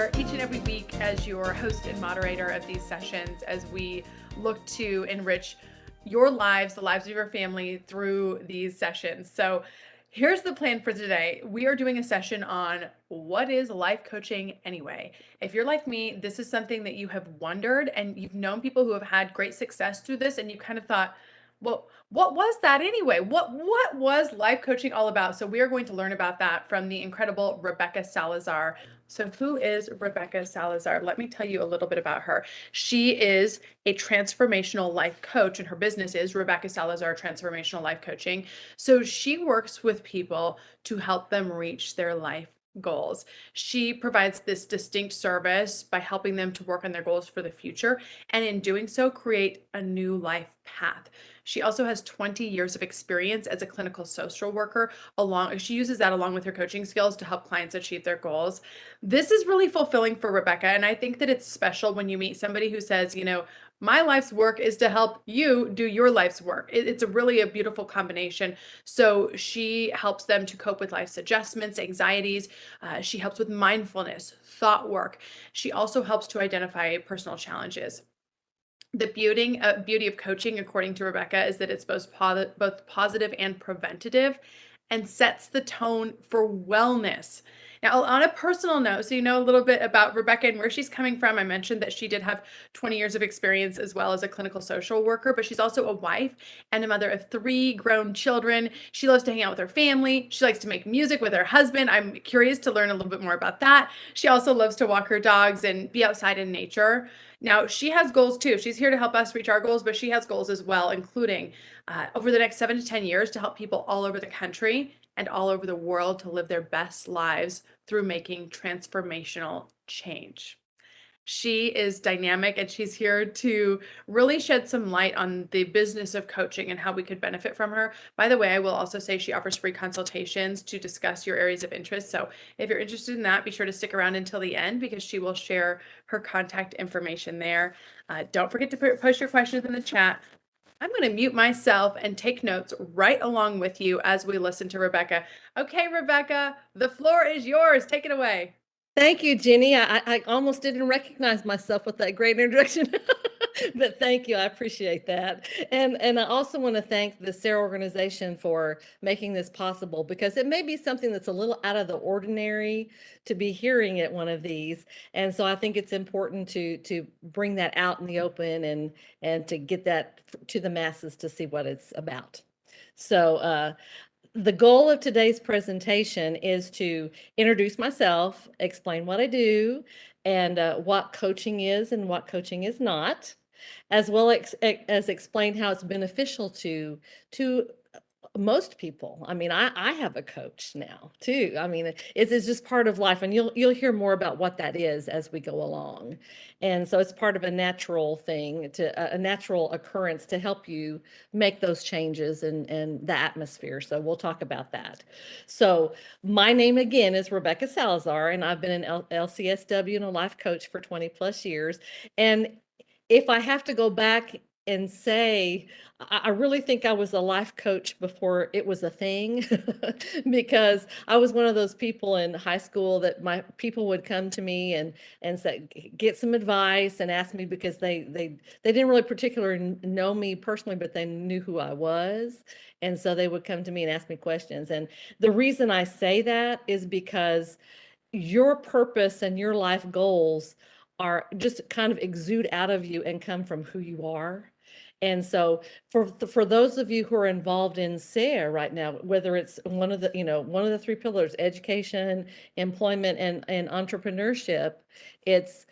here each and every week as your host and moderator of these sessions as we look to enrich your lives, the lives of your family through these sessions. So here's the plan for today. We are doing a session on what is life coaching anyway. If you're like me, this is something that you have wondered and you've known people who have had great success through this and you kind of thought, well, what was that anyway? What was life coaching all about? So we are going to learn about that from the incredible Rebecca Salazar. So who is Rebecca Salazar? Let me tell you a little bit about her. She is a transformational life coach, and her business is Rebecca Salazar Transformational Life Coaching. So she works with people to help them reach their life goals. She provides this distinct service by helping them to work on their goals for the future, and in doing so, create a new life path. She also has 20 years of experience as a clinical social worker. She uses that along with her coaching skills to help clients achieve their goals. This is really fulfilling for Rebecca, and I think that it's special when you meet somebody who says, my life's work is to help you do your life's work. It's a beautiful combination. So she helps them to cope with life's adjustments, anxieties. She helps with mindfulness, thought work. She also helps to identify personal challenges. The beauty of coaching, according to Rebecca, is that it's both positive and preventative and sets the tone for wellness. Now, on a personal note, so you know a little bit about Rebecca and where she's coming from, I mentioned that she did have 20 years of experience as well as a clinical social worker, but she's also a wife and a mother of 3 grown children. She loves to hang out with her family. She likes to make music with her husband. I'm curious to learn a little bit more about that. She also loves to walk her dogs and be outside in nature. Now, she has goals too. She's here to help us reach our goals, but she has goals as well, including over the next 7 to 10 years to help people all over the country and all over the world to live their best lives through making transformational change. She is dynamic and she's here to really shed some light on the business of coaching and how we could benefit from her. By the way, I will also say she offers free consultations to discuss your areas of interest. So if you're interested in that, be sure to stick around until the end because she will share her contact information there. Don't forget to post your questions in the chat. I'm going to mute myself and take notes right along with you as we listen to Rebecca. Okay, Rebecca, the floor is yours. Take it away. Thank you, Jenny. I almost didn't recognize myself with that great introduction, but thank you. I appreciate that. And I also want to thank the SARE organization for making this possible because it may be something that's a little out of the ordinary to be hearing at one of these. And so I think it's important to bring that out in the open and to get that to the masses to see what it's about. So the goal of today's presentation is to introduce myself, explain what I do, and what coaching is and what coaching is not, as well as explain how it's beneficial to most people. I mean, I have a coach now too. I mean, it's just part of life, and you'll hear more about what that is as we go along. And so it's part of a natural thing, a natural occurrence to help you make those changes and the atmosphere. So we'll talk about that. So my name again is Rebecca Salazar, and I've been an LCSW and a life coach for 20 plus years. And if I have to go back and say, I really think I was a life coach before it was a thing because I was one of those people in high school that my people would come to me and say, get some advice and ask me because they didn't really particularly know me personally, but they knew who I was. And so they would come to me and ask me questions. And the reason I say that is because your purpose and your life goals are just kind of exude out of you and come from who you are. And so for those of you who are involved in SARE right now, whether it's one of the 3 pillars, education, employment, and entrepreneurship, it's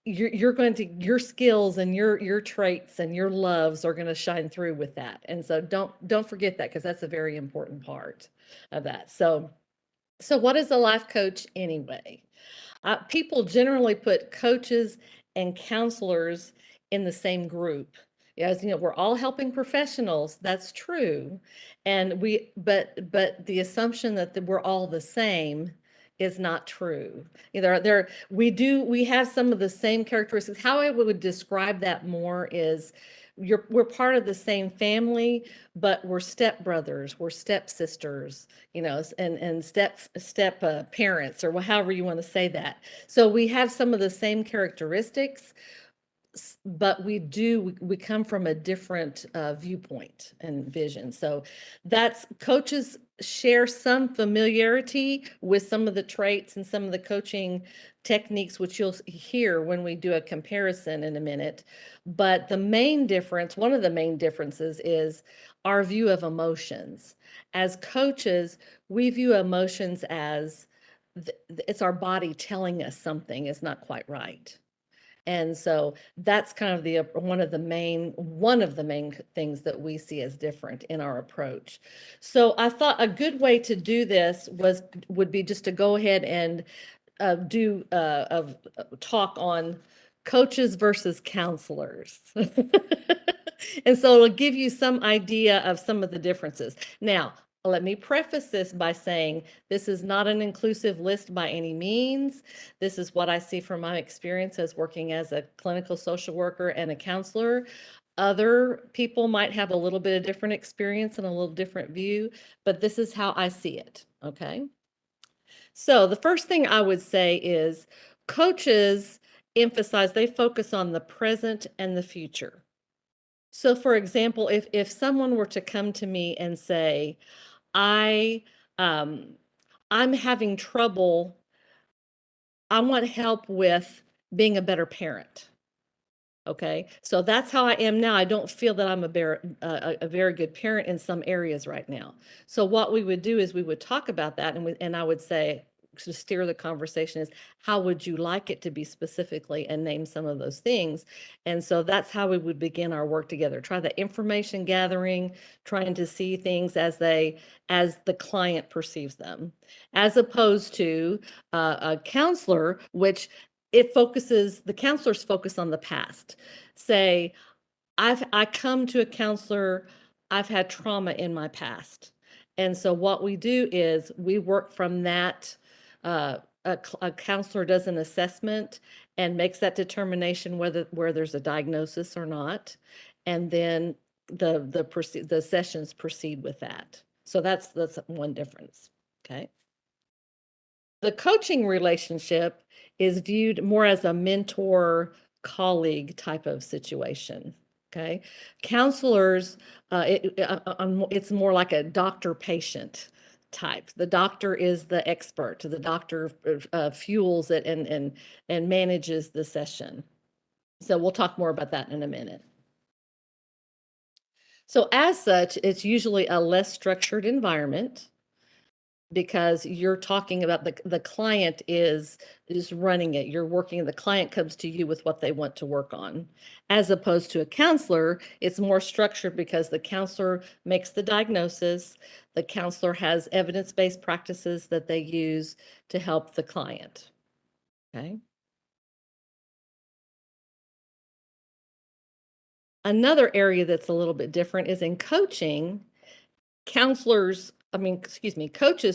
your skills and your traits and your loves are going to shine through with that. And so don't forget that because that's a very important part of that. So what is a life coach anyway? People generally put coaches and counselors in the same group. As you know, we're all helping professionals. That's true, but the assumption that we're all the same is not true. We have some of the same characteristics. How I would describe that more is we're part of the same family, but we're stepbrothers, we're stepsisters, and step parents, or however you want to say that. So we have some of the same characteristics, but we come from a different viewpoint and vision. So that's coaches share some familiarity with some of the traits and some of the coaching techniques, which you'll hear when we do a comparison in a minute. But the main difference, one of the main differences, is our view of emotions. As coaches, we view emotions as it's our body telling us something is not quite right. And so that's kind of the one of the main things that we see as different in our approach. So I thought a good way to do this would be just to go ahead and do a talk on coaches versus counselors. And so it'll give you some idea of some of the differences. Now, let me preface this by saying this is not an inclusive list by any means. This is what I see from my experience as working as a clinical social worker and a counselor. Other people might have a little bit of different experience and a little different view, but this is how I see it, okay? So the first thing I would say is coaches they focus on the present and the future. So for example, if someone were to come to me and say, I um I'm having trouble, I want help with being a better parent. Okay, so that's how I am now. I don't feel that I'm a very good parent in some areas right now. So what we would do is we would talk about that, and I would say, to steer the conversation, is how would you like it to be specifically, and name some of those things. And so that's how we would begin our work together. Try the information gathering, trying to see things as the client perceives them, as opposed to a counselor, which the counselors focus on the past. Say, I come to a counselor, I've had trauma in my past. And so what we do is we work from that. A counselor does an assessment and makes that determination where there's a diagnosis or not. And then the sessions proceed with that. So that's one difference. Okay. The coaching relationship is viewed more as a mentor colleague type of situation. Okay. Counselors, it's more like a doctor patient type. The doctor is the expert. The doctor fuels it and manages the session. So we'll talk more about that in a minute. So as such, it's usually a less structured environment, because you're talking about the client is running it. You're working, the client comes to you with what they want to work on. As opposed to a counselor, it's more structured because the counselor makes the diagnosis. The counselor has evidence-based practices that they use to help the client. Okay. Another area that's a little bit different is in coaching. Coaches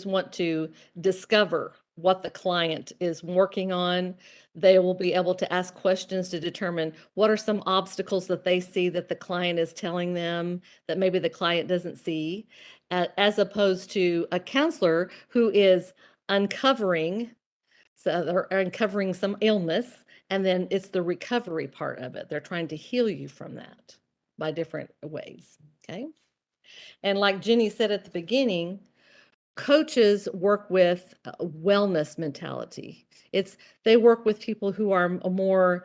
want to discover what the client is working on. They will be able to ask questions to determine what are some obstacles that they see that the client is telling them that maybe the client doesn't see, as opposed to a counselor who is uncovering, so they're uncovering some illness, and then it's the recovery part of it. They're trying to heal you from that by different ways. Okay. And like Jenny said at the beginning, coaches work with a wellness mentality. They work with people who are more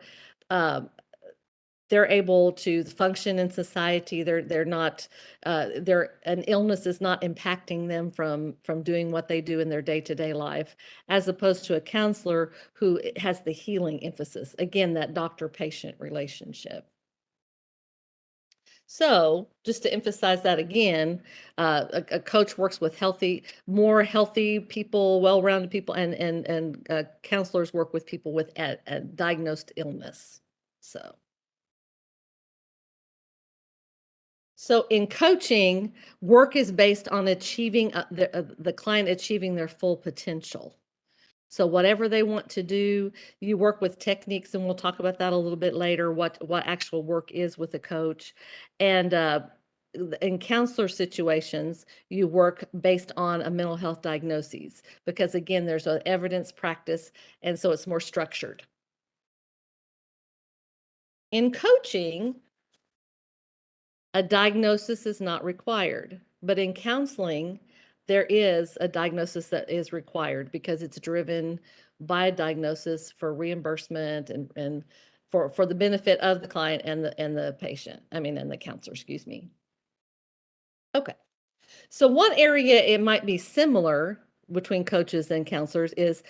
they're able to function in society. They're not an illness is not impacting them from doing what they do in their day-to-day life, as opposed to a counselor who has the healing emphasis. Again, that doctor-patient relationship. So just to emphasize that again, a coach works with more healthy people, well-rounded people, and counselors work with people with a diagnosed illness. So in coaching, work is based on achieving the client achieving their full potential. So whatever they want to do, you work with techniques, and we'll talk about that a little bit later, what actual work is with a coach. And in counselor situations, you work based on a mental health diagnosis because again, there's an evidence practice, and so it's more structured. In coaching, a diagnosis is not required, but in counseling, there is a diagnosis that is required because it's driven by a diagnosis for reimbursement and for the benefit of the client and the patient. I mean, and the counselor, excuse me. Okay. So one area it might be similar between coaches and counselors is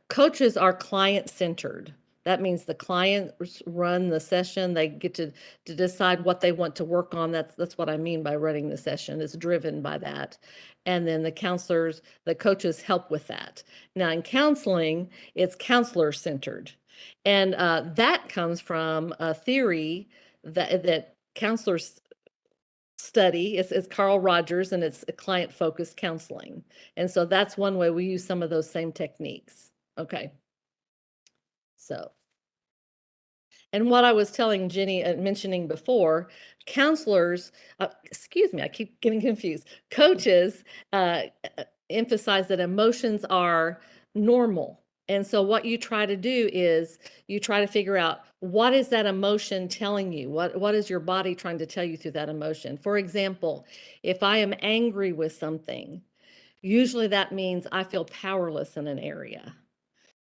coaches are client centered. That means the clients run the session. They get to decide what they want to work on. That's what I mean by running the session. It's driven by that. And then the coaches help with that. Now in counseling, it's counselor centered. And that comes from a theory that counselors study. It's Carl Rogers, and it's a client-focused counseling. And so that's one way we use some of those same techniques. Okay. So, and what I was telling Jenny, mentioning before, counselors, excuse me, I keep getting confused. Coaches emphasize that emotions are normal. And so what you try to do is you try to figure out what is that emotion telling you? What is your body trying to tell you through that emotion? For example, if I am angry with something, usually that means I feel powerless in an area.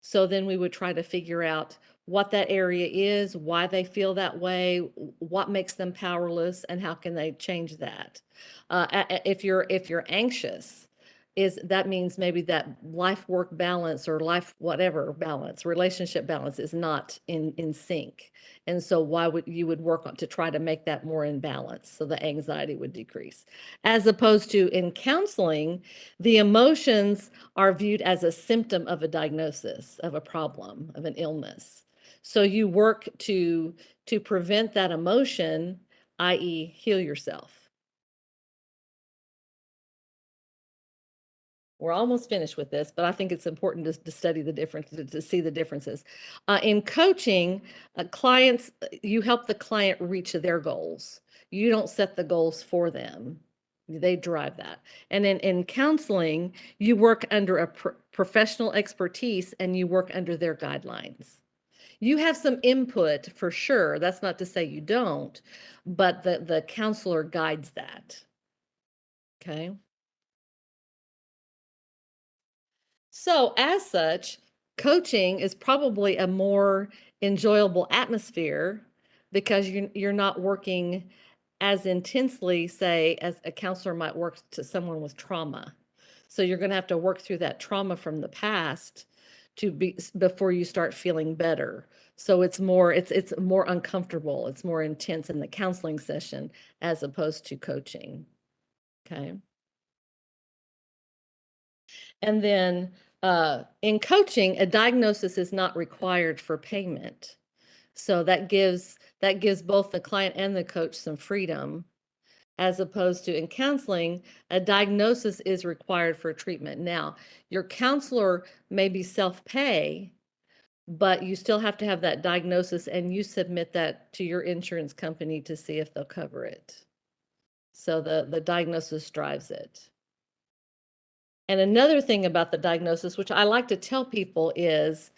So then we would try to figure out what that area is, why they feel that way, what makes them powerless, and how can they change that. If you're anxious, that means maybe that life work balance or life whatever balance, relationship balance is not in sync. And so why would you would work on to try to make that more in balance so the anxiety would decrease. As opposed to in counseling, the emotions are viewed as a symptom of a diagnosis, of a problem, of an illness. So you work to prevent that emotion, i.e., heal yourself. We're almost finished with this, but I think it's important to study the difference, to see the differences. In coaching, clients, you help the client reach their goals. You don't set the goals for them. They drive that. And in counseling, you work under a professional expertise and you work under their guidelines. You have some input for sure. That's not to say you don't, but the counselor guides that. Okay. So, as such, coaching is probably a more enjoyable atmosphere because you're not working as intensely, say, as a counselor might work to someone with trauma. So you're going to have to work through that trauma from the past to be before you start feeling better. So it's more uncomfortable. It's more intense in the counseling session as opposed to coaching. Okay. And then in coaching, a diagnosis is not required for payment. So that gives both the client and the coach some freedom, as opposed to in counseling, a diagnosis is required for treatment. Now, your counselor may be self-pay, but you still have to have that diagnosis and you submit that to your insurance company to see if they'll cover it. So the diagnosis drives it. And another thing about the diagnosis, which I like to tell people, is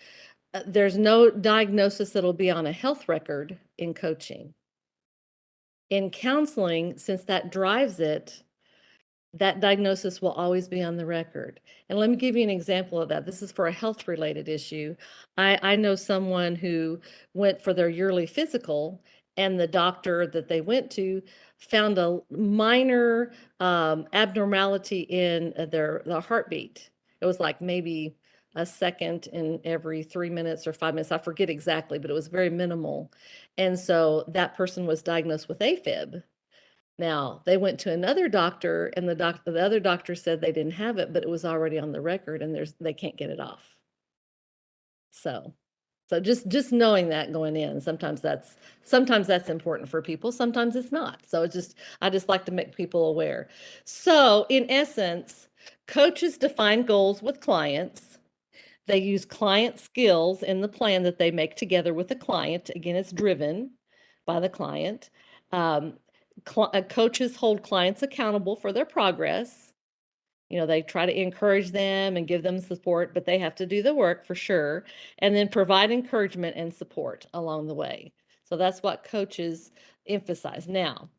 there's no diagnosis that'll be on a health record in coaching. In counseling, since that drives it, that diagnosis will always be on the record. And let me give you an example of that. This is for a health related issue. I know someone who went for their yearly physical, and the doctor that they went to found a minor abnormality in their heartbeat. It was like maybe a second in every 3 minutes or 5 minutes. I forget exactly, but it was very minimal. And so that person was diagnosed with AFib. Now, they went to another doctor, and the other doctor said they didn't have it, but it was already on the record, and they can't get it off. So just knowing that going in, sometimes that's important for people, sometimes it's not. So I just like to make people aware. So in essence, coaches define goals with clients. They use client skills in the plan that they make together with the client. Again, it's driven by the client. Um, Coaches hold clients accountable for their progress. They try to encourage them and give them support, but they have to do the work for sure. And then provide encouragement and support along the way. So that's what coaches emphasize. Now,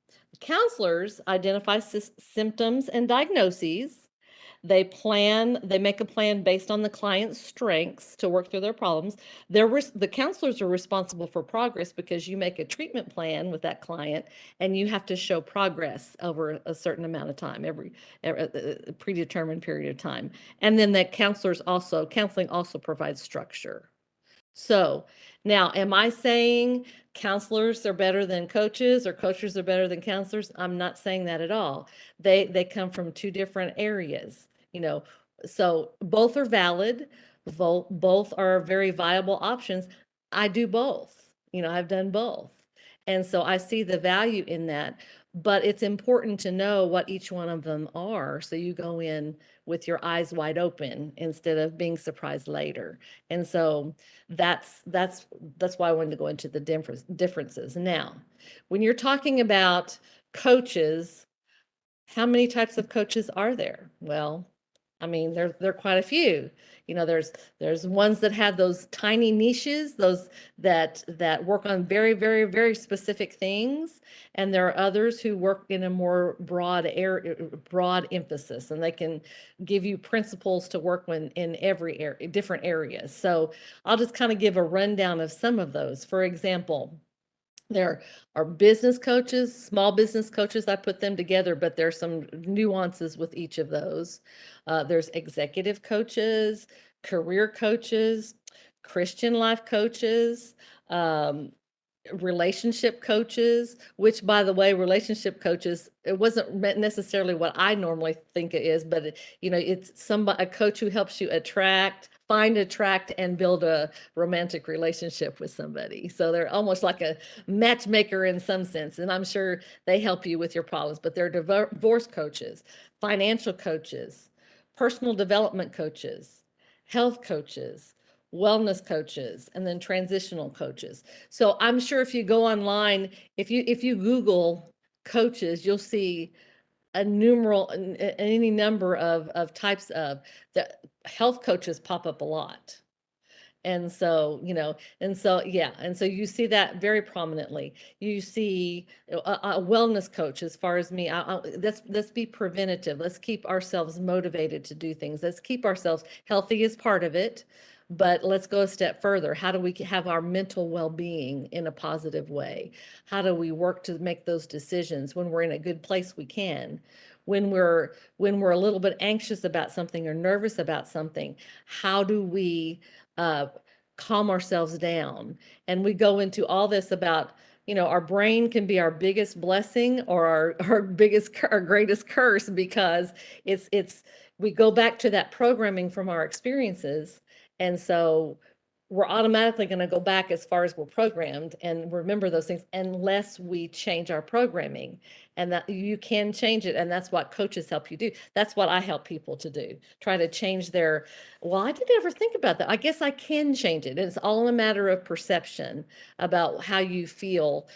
counselors identify symptoms and diagnoses. They make a plan based on the client's strengths to work through their problems. The counselors are responsible for progress because you make a treatment plan with that client and you have to show progress over a certain amount of time, every a predetermined period of time. And then that counseling also provides structure. So now, am I saying counselors are better than coaches or coaches are better than counselors? I'm not saying that at all. They come from two different areas, so both are valid. Both are very viable options. I do both. I've done both. And so I see the value in that, but it's important to know what each one of them are. So you go in with your eyes wide open instead of being surprised later. And so that's why I wanted to go into the differences. Now, when you're talking about coaches, how many types of coaches are there? Well, I mean, there are quite a few. There's ones that have those tiny niches, those that work on very, very, very specific things, and there are others who work in a more broad emphasis, and they can give you principles to work in every area, different areas. So I'll just kind of give a rundown of some of those. For example, there are business coaches, small business coaches. I put them together, but there's some nuances with each of those. There's executive coaches, career coaches, Christian life coaches, um, relationship coaches, which, by the way, relationship coaches, it wasn't necessarily what I normally think it is, but it's a coach who helps you attract and build a romantic relationship with somebody. So they're almost like a matchmaker in some sense, and I'm sure they help you with your problems. But they're divorce coaches, financial coaches, personal development coaches, health coaches, wellness coaches, and then transitional coaches. So I'm sure if you go online, if you Google coaches, you'll see any number of types of the health coaches pop up a lot. And so, yeah. And so you see that very prominently. You see a wellness coach, as far as me, let's be preventative. Let's keep ourselves motivated to do things. Let's keep ourselves healthy as part of it. But let's go a step further. How do we have our mental well-being in a positive way? How do we work to make those decisions when we're in a good place? We can. When we're a little bit anxious about something or nervous about something, how do we calm ourselves down? And we go into all this about, our brain can be our biggest blessing or our greatest curse, because we go back to that programming from our experiences. And so we're automatically going to go back as far as we're programmed and remember those things unless we change our programming. And that you can change it. And that's what coaches help you do. That's what I help people to do. Try to change well, I didn't ever think about that. I guess I can change it. It's all a matter of perception about how you feel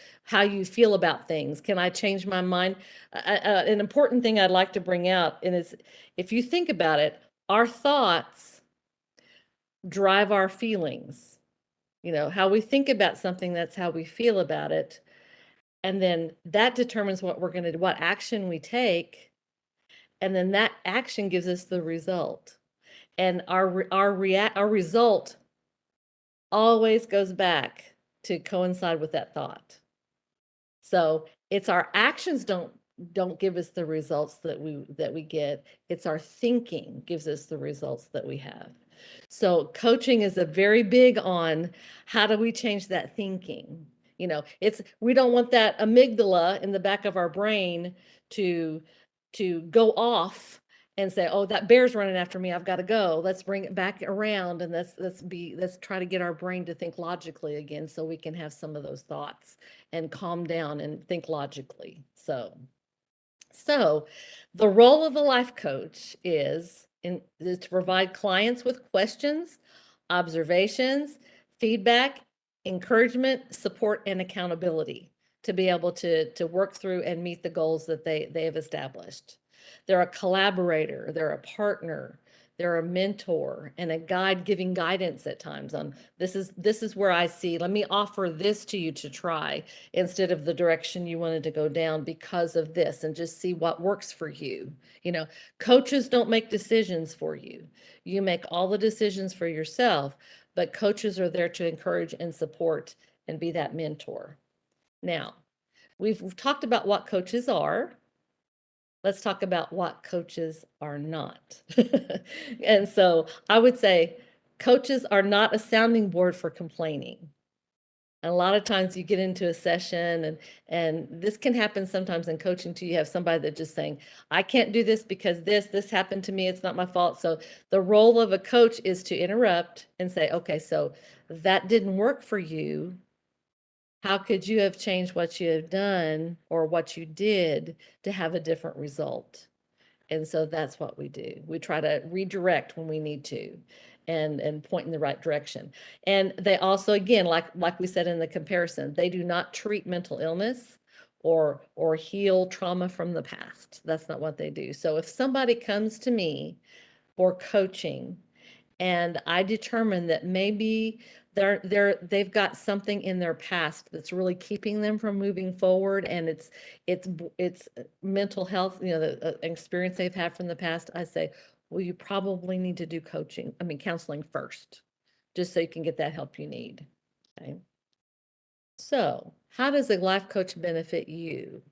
about things. Can I change my mind? An important thing I'd like to bring out, and is, if you think about it, our thoughts drive our feelings. How we think about something, that's how we feel about it. And then that determines what we're going to do, what action we take. And then that action gives us the result. And our result always goes back to coincide with that thought. So it's our actions don't give us the results that we get. It's our thinking gives us the results that we have. So coaching is a very big on how do we change that thinking. We don't want that amygdala in the back of our brain to go off and say, oh, that bear's running after me, I've got to go. Let's bring it back around, and let's try to get our brain to think logically again, so we can have some of those thoughts and calm down and think logically. So So, the role of a life coach is to provide clients with questions, observations, feedback, encouragement, support, and accountability to be able to work through and meet the goals that they have established. They're a collaborator, they're a partner, they're a mentor, and a guide giving guidance at times on this is where I see, let me offer this to you to try instead of the direction you wanted to go down because of this, and just see what works for you. You know, coaches don't make decisions for you. You make all the decisions for yourself, but coaches are there to encourage and support and be that mentor. Now, we've talked about what coaches are. Let's talk about what coaches are not. And so I would say coaches are not a sounding board for complaining. And a lot of times you get into a session, and this can happen sometimes in coaching too. You have somebody that just saying, I can't do this because this happened to me. It's not my fault. So the role of a coach is to interrupt and say, okay, so that didn't work for you. How could you have changed what you have done or what you did to have a different result? And so that's what we do. We try to redirect when we need to and point in the right direction. And they also, again, like we said in the comparison, they do not treat mental illness or heal trauma from the past. That's not what they do. So if somebody comes to me for coaching and I determine that maybe they've got something in their past that's really keeping them from moving forward, and it's mental health, the experience they've had from the past, I say, well, you probably need to do counseling first, just so you can get that help you need. Okay. So, how does a life coach benefit you?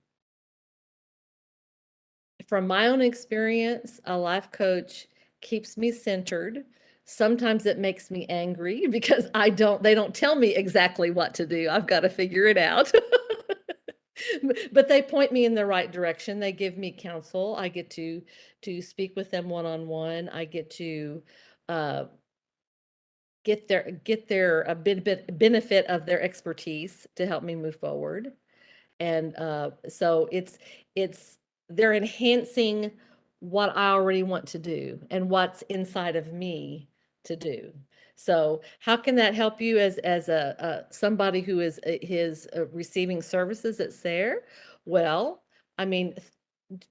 From my own experience, a life coach keeps me centered. Sometimes it makes me angry because they don't tell me exactly what to do. I've got to figure it out. But they point me in the right direction. They give me counsel. I get to speak with them one-on-one. I get to uh, get their a benefit of their expertise to help me move forward. And so it's they're enhancing what I already want to do and what's inside of me to do. So how can that help you as a somebody who is receiving services at SARE? Well, I mean,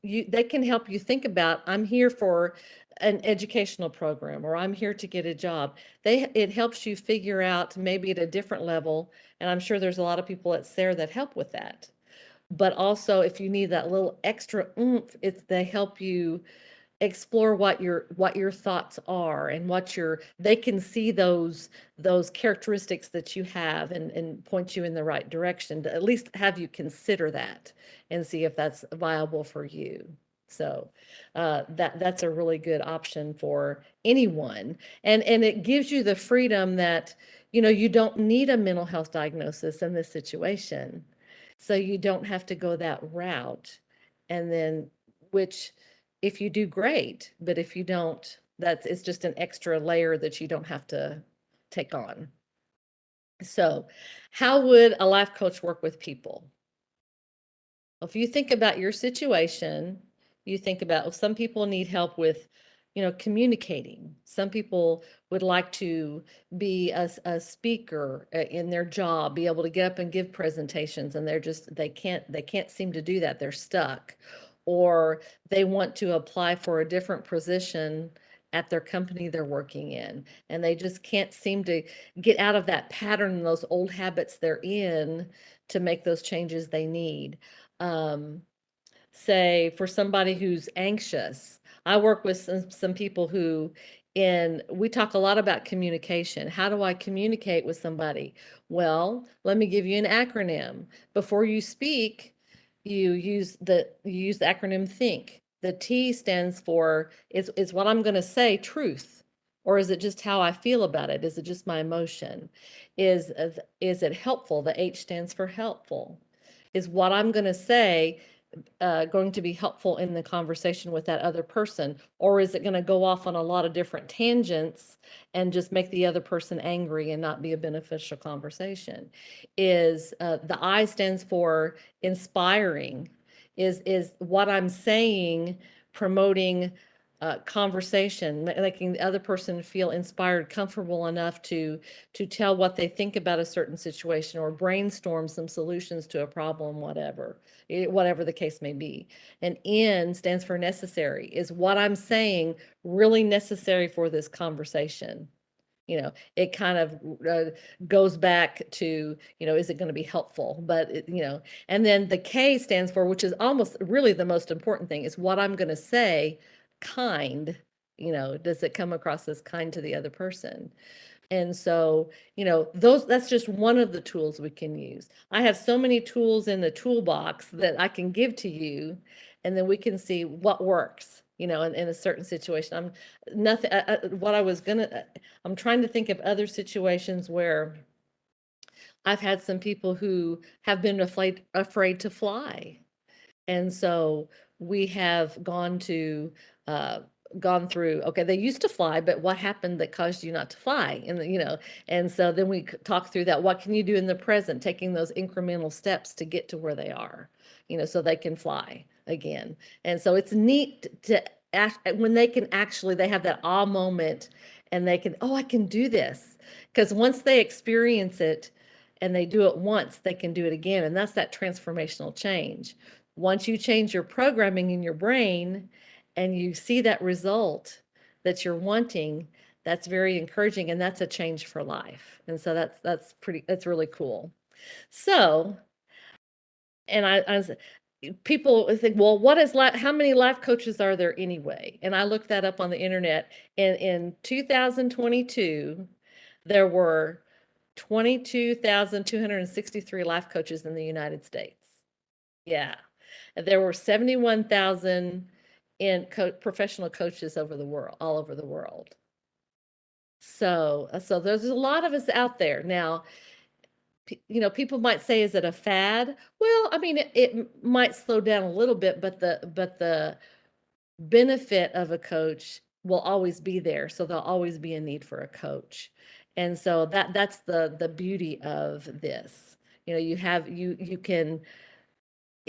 they can help you think about, I'm here for an educational program, or I'm here to get a job. It helps you figure out maybe at a different level, and I'm sure there's a lot of people at SARE that help with that. But also, if you need that little extra oomph, they help you explore what your thoughts are, and they can see those characteristics that you have, and point you in the right direction, to at least have you consider that and see if that's viable for you. So that's a really good option for anyone, and it gives you the freedom that you don't need a mental health diagnosis in this situation, so you don't have to go that route. And then, which, if you do, great, but if you don't, it's just an extra layer that you don't have to take on. So how would a life coach work with people? If you think about your situation, you think about, well, some people need help with, communicating. Some people would like to be a speaker in their job, be able to get up and give presentations, and they can't seem to do that. They're stuck. Or they want to apply for a different position at their company they're working in, and they just can't seem to get out of that pattern and those old habits they're in to make those changes they need. Um, Say for somebody who's anxious, I work with some people we talk a lot about communication. How do I communicate with somebody? Well, let me give you an acronym. Before you speak, you use the acronym THINK. The T stands for, is what I'm going to say truth? Or is it just how I feel about it? Is it just my emotion? Is it helpful? The H stands for helpful. Is what I'm going to say going to be helpful in the conversation with that other person? Or is it going to go off on a lot of different tangents and just make the other person angry and not be a beneficial conversation? The I stands for inspiring. is what I'm saying promoting conversation, making the other person feel inspired, comfortable enough to tell what they think about a certain situation or brainstorm some solutions to a problem, whatever the case may be. And N stands for necessary. Is what I'm saying really necessary for this conversation? It kind of goes back to, is it going to be helpful? But, and then the K stands for, which is almost really the most important thing, is what I'm going to say, kind. Does it come across as kind to the other person? And so, that's just one of the tools we can use. I have so many tools in the toolbox that I can give to you, and then we can see what works, in a certain situation. I'm trying to think of other situations where I've had some people who have been afraid to fly. And so we have uh, gone through, okay, they used to fly, but what happened that caused you not to fly? And so then we talk through that. What can you do in the present, taking those incremental steps to get to where they are, so they can fly again. And so it's neat to when they have that awe moment and they can, oh, I can do this. Because once they experience it and they do it once, they can do it again. And that's that transformational change. Once you change your programming in your brain and you see that result that you're wanting, that's very encouraging, and that's a change for life. And so that's really cool. So, and people think, well, how many life coaches are there anyway? And I looked that up on the internet, and in 2022, there were 22,263 life coaches in the United States. Yeah. There were 71,000 professional coaches all over the world. So there's a lot of us out there. Now, people might say, is it a fad? Well, I mean, it might slow down a little bit, but the benefit of a coach will always be there. So there'll always be a need for a coach. And so that's the beauty of this. You can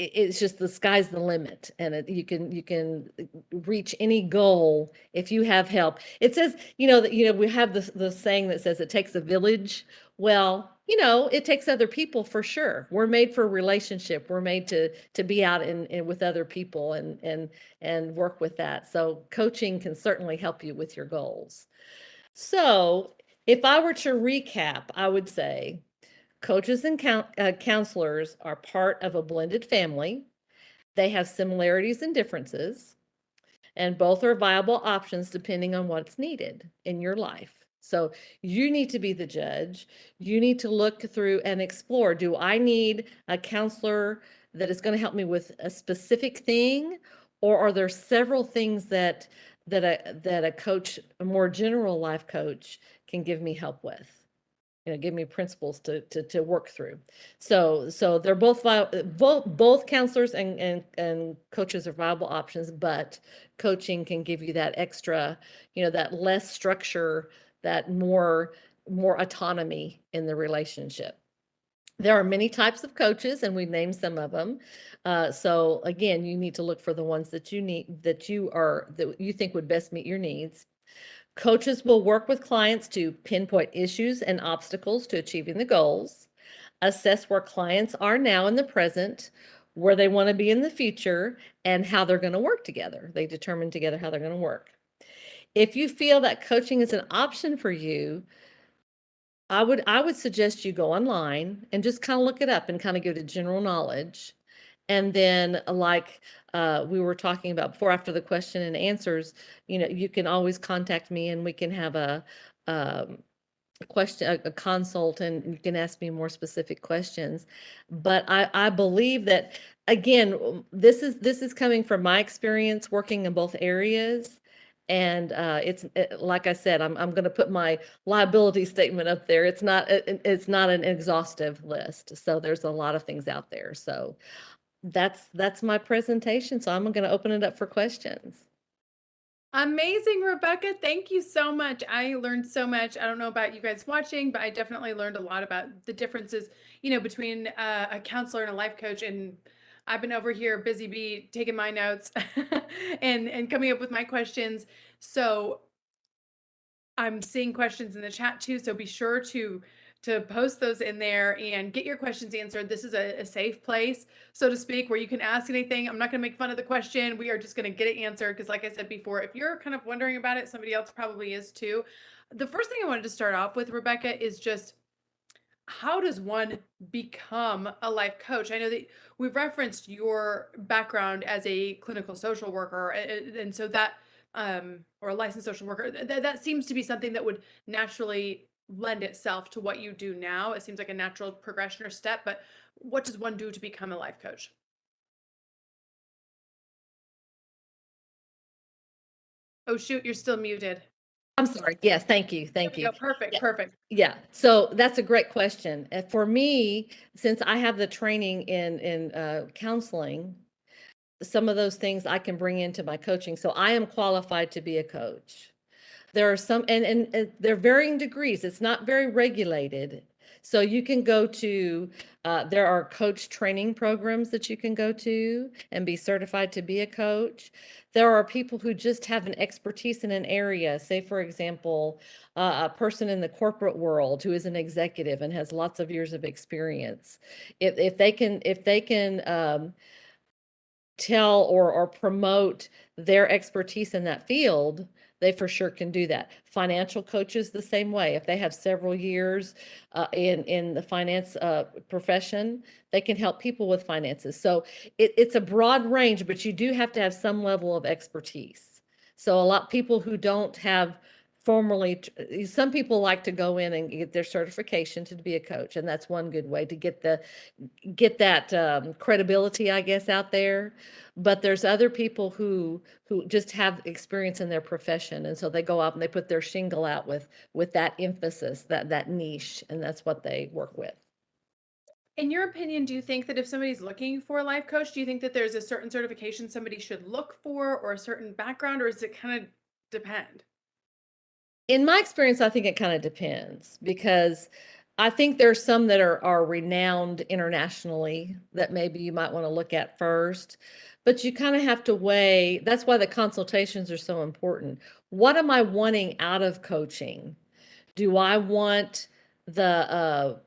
it's just the sky's the limit, and you can reach any goal if you have help. It says, that we have the saying that says it takes a village. Well, it takes other people for sure. We're made for relationship. We're made to be out and with other people and work with that. So coaching can certainly help you with your goals. So if I were to recap, I would say coaches and counselors are part of a blended family. They have similarities and differences, and both are viable options depending on what's needed in your life. So you need to be the judge. You need to look through and explore, do I need a counselor that is going to help me with a specific thing, or are there several things that a coach, a more general life coach, can give me help with? Give me principles to work through. So they're both counselors and coaches are viable options, but coaching can give you that extra, that less structure, that more autonomy in the relationship. There are many types of coaches, and we named some of them. So again, you need to look for the ones that you think would best meet your needs. Coaches will work with clients to pinpoint issues and obstacles to achieving the goals, assess where clients are now in the present, where they want to be in the future, and how they're going to work together. They determine together how they're going to work. If you feel that coaching is an option for you, I would suggest you go online and just kind of look it up and kind of get a general knowledge. And then, like we were talking about before, after the question and answers, you can always contact me and we can have a consult, and you can ask me more specific questions. But I believe that, again, this is coming from my experience working in both areas. And like I said, I'm going to put my liability statement up there. It's not an exhaustive list. So there's a lot of things out there. So that's my presentation. So I'm going to open it up for questions. Amazing, Rebecca. Thank you so much. I learned so much. I don't know about you guys watching, but I definitely learned a lot about the differences, between a counselor and a life coach, and I've been over here busy bee taking my notes and coming up with my questions. So I'm seeing questions in the chat too, so be sure to post those in there and get your questions answered. This is a safe place, so to speak, where you can ask anything. I'm not going to make fun of the question. We are just going to get it answered because, like I said before, if you're kind of wondering about it, somebody else probably is too. The first thing I wanted to start off with, Rebecca, is just how does one become a life coach? I know that we've referenced your background as a clinical social worker, and so that, or a licensed social worker, that seems to be something that would naturally lend itself to what you do now. It seems like a natural progression or step, but what does one do to become a life coach? Oh, shoot, you're still muted. I'm sorry. Yes, thank you. There Thank we you. go. Perfect, Yeah. perfect. Yeah. So that's a great question. For me, since I have the training in counseling, some of those things I can bring into my coaching. So I am qualified to be a coach. There are some, and they're varying degrees. It's not very regulated. So you can go to, there are coach training programs that you can go to and be certified to be a coach. There are people who just have an expertise in an area. Say, for example, a person in the corporate world who is an executive and has lots of years of experience. If they can tell or promote their expertise in that field, they for sure can do that. Financial coaches the same way. If they have several years in the finance profession, they can help people with finances. So it's a broad range, but you do have to have some level of expertise. So a lot people who don't have formally, some people like to go in and get their certification to be a coach, and that's one good way to get that credibility, I guess, out there. But there's other people who just have experience in their profession, and so they go out and they put their shingle out with that emphasis, that niche, and that's what they work with. In your opinion, do you think that if somebody's looking for a life coach, do you think that there's a certain certification somebody should look for or a certain background, or does it kind of depend? In my experience, I think it kind of depends because I think there's some that are renowned internationally that maybe you might want to look at first, but you kind of have to weigh. That's why the consultations are so important. What am I wanting out of coaching? Do I want the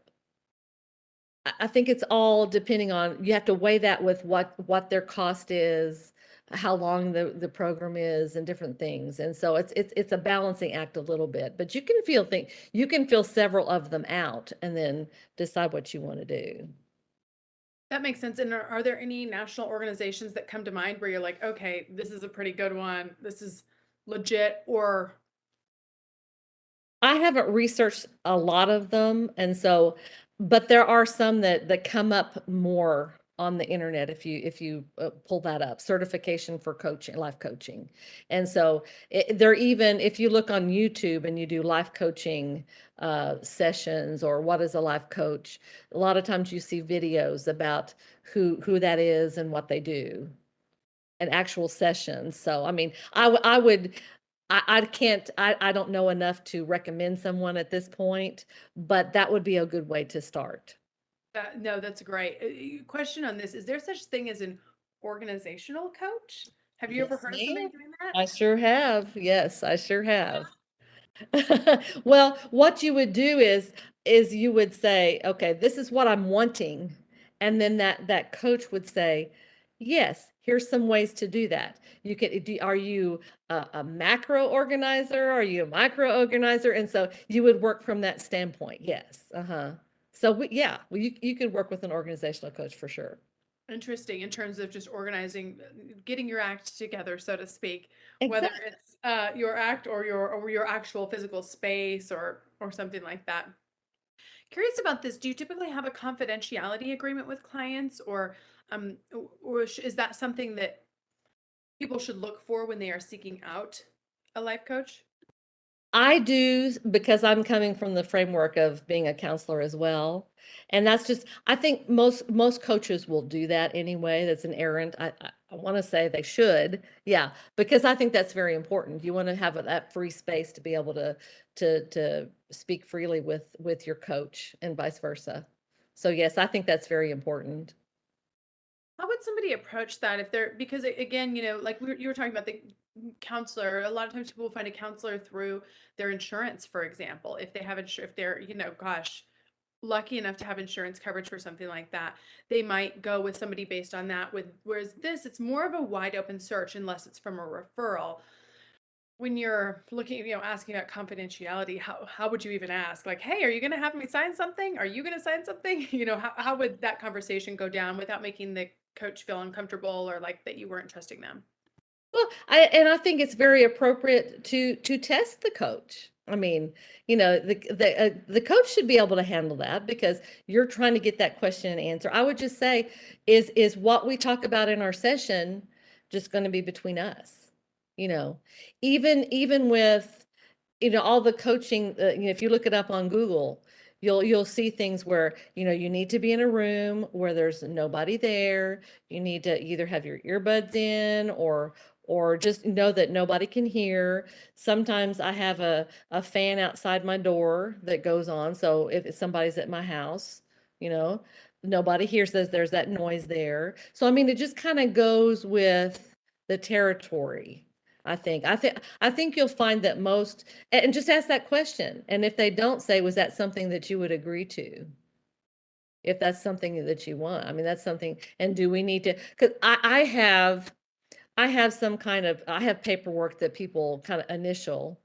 I think it's all depending on, you have to weigh that with what their cost is, how long the program is, and different things. And so it's a balancing act a little bit, but you can feel several of them out and then decide what you want to do. That makes sense. And are there any national organizations that come to mind where you're like, okay, this is a pretty good one. This is legit, or I haven't researched a lot of them, and so, but there are some that come up more on the internet if you pull that up, certification for coaching, life coaching. And so they're even, if you look on YouTube and you do life coaching sessions or what is a life coach, a lot of times you see videos about who that is and what they do and actual sessions. So, I mean, I would, I can't, I don't know enough to recommend someone at this point, but that would be a good way to start. no, that's great. Question on this: is there such thing as an organizational coach? Have you ever Yes, heard of somebody ma'am. doing that? I sure have. Yes, I sure have. Well, what you would do is you would say, okay, this is what I'm wanting. And then that coach would say, yes, here's some ways to do that. You can are you a macro organizer? Are you a micro organizer? And so you would work from that standpoint. Yes. Uh-huh. So yeah, well, you could work with an organizational coach for sure. Interesting in terms of just organizing, getting your act together, so to speak, whether Exactly. it's your act or your actual physical space or something like that. Curious about this. Do you typically have a confidentiality agreement with clients, or is that something that people should look for when they are seeking out a life coach? I do because I'm coming from the framework of being a counselor as well. And that's just, I think most coaches will do that anyway. That's an errant. I want to say they should. Yeah, because I think that's very important. You want to have that free space to be able to speak freely with your coach and vice versa. So yes, I think that's very important. How would somebody approach that if they're because again, like you were talking about the counselor. A lot of times people find a counselor through their insurance, for example, if they have if they're, gosh, lucky enough to have insurance coverage for something like that, they might go with somebody based on that. With whereas this, it's more of a wide open search unless it's from a referral. When you're looking, asking about confidentiality, how would you even ask? Like, hey, are you going to have me sign something? Are you going to sign something? How would that conversation go down without making the coach feel uncomfortable or like that you weren't trusting them? Well, I think it's very appropriate to test the coach. I mean, the coach should be able to handle that because you're trying to get that question and answer. I would just say, is what we talk about in our session just going to be between us? You know, even with all the coaching, if you look it up on Google, you'll see things where, you need to be in a room where there's nobody there. You need to either have your earbuds in or just know that nobody can hear. Sometimes I have a fan outside my door that goes on. So if somebody's at my house, you know, nobody hears there's that noise there. So I mean, it just kind of goes with the territory. I think you'll find that most, and just ask that question. And if they don't say, was that something that you would agree to? If that's something that you want, I mean, that's something, and do we need to, because I have I have paperwork that people kind of initial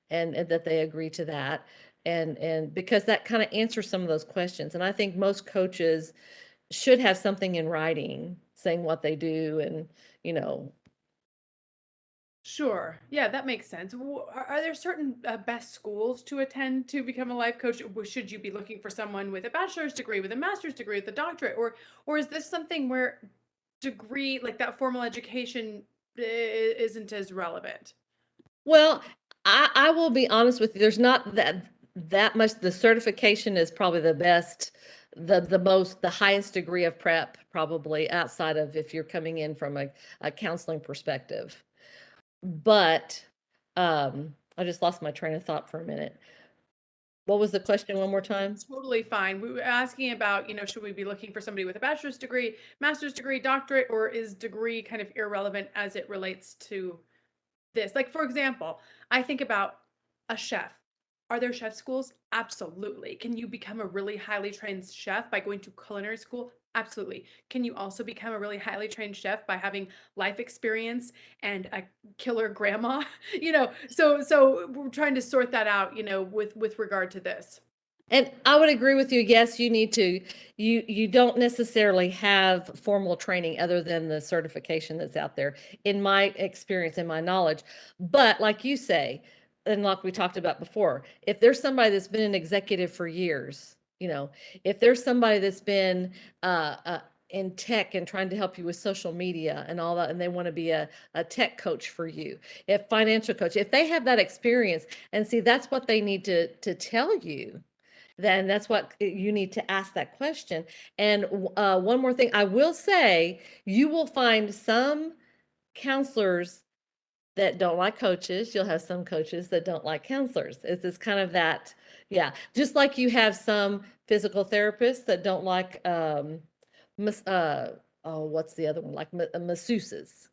and that they agree to that. And because that kind of answers some of those questions. And I think most coaches should have something in writing saying what they do and, you know, Sure. Yeah, that makes sense. Are there certain best schools to attend to become a life coach? Should you be looking for someone with a bachelor's degree, with a master's degree, with a doctorate, or is this something where degree, like that formal education, isn't as relevant? Well, I will be honest with you, there's not that much. The certification is probably the best, the highest degree of prep, probably outside of if you're coming in from a counseling perspective. But I just lost my train of thought for a minute. What was the question one more time? Totally fine. We were asking about, should we be looking for somebody with a bachelor's degree, master's degree, doctorate, or is degree kind of irrelevant as it relates to this? Like, for example, I think about a chef. Are there chef schools? Absolutely. Can you become a really highly trained chef by going to culinary school? Absolutely. Can you also become a really highly trained chef by having life experience and a killer grandma? So we're trying to sort that out, with regard to this. And I would agree with you. Yes, you don't necessarily have formal training other than the certification that's out there, in my experience, in my knowledge. But like you say, and like we talked about before, if there's somebody that's been an executive for years, if there's somebody that's been in tech and trying to help you with social media and all that, and they want to be a tech coach for you, if financial coach, if they have that experience, and see, that's what they need to tell you, then that's what you need to ask that question. And one more thing, I will say, you will find some counselors that don't like coaches. You'll have some coaches that don't like counselors. It's kind of that, yeah. Just like you have some physical therapists that don't like, mas- uh, oh, what's the other one? Like masseuses,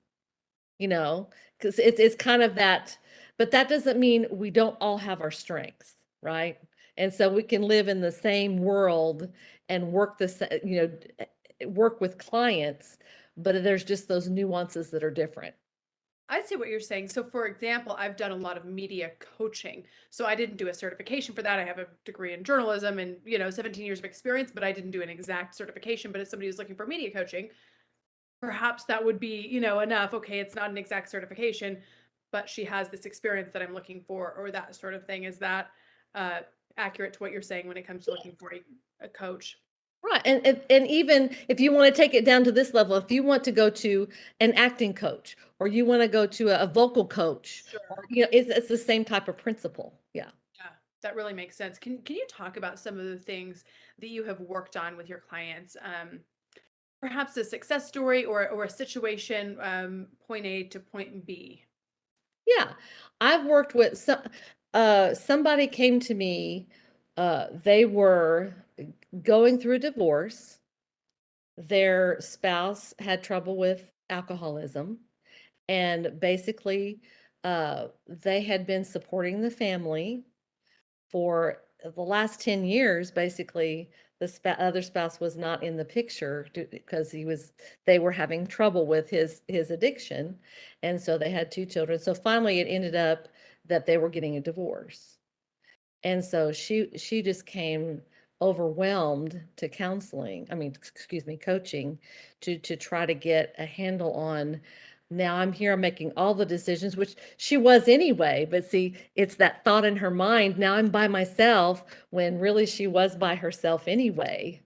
because it's kind of that, but that doesn't mean we don't all have our strengths, right? And so we can live in the same world and work with clients, but there's just those nuances that are different. I see what you're saying. So, for example, I've done a lot of media coaching. So, I didn't do a certification for that. I have a degree in journalism and, 17 years of experience, but I didn't do an exact certification. But if somebody was looking for media coaching, perhaps that would be, enough. Okay, it's not an exact certification, but she has this experience that I'm looking for, or that sort of thing. Is that uh, accurate to what you're saying when it comes to looking for a coach? Right. And even if you want to take it down to this level, if you want to go to an acting coach or you want to go to a vocal coach, or Sure. it's the same type of principle. Yeah. Yeah, that really makes sense. Can you talk about some of the things that you have worked on with your clients? Perhaps a success story or a situation, point A to point B. Yeah. I've worked with somebody came to me, they were going through a divorce, Their spouse had trouble with alcoholism, and basically, they had been supporting the family for the last 10 years. Basically, the other spouse was not in the picture because they were having trouble with his addiction. And so they had two children. So finally it ended up that they were getting a divorce. And so she just came overwhelmed to counseling, I mean, excuse me, coaching, to try to get a handle on, now I'm here, I'm making all the decisions, which she was anyway, but see, it's that thought in her mind, now I'm by myself, when really she was by herself anyway,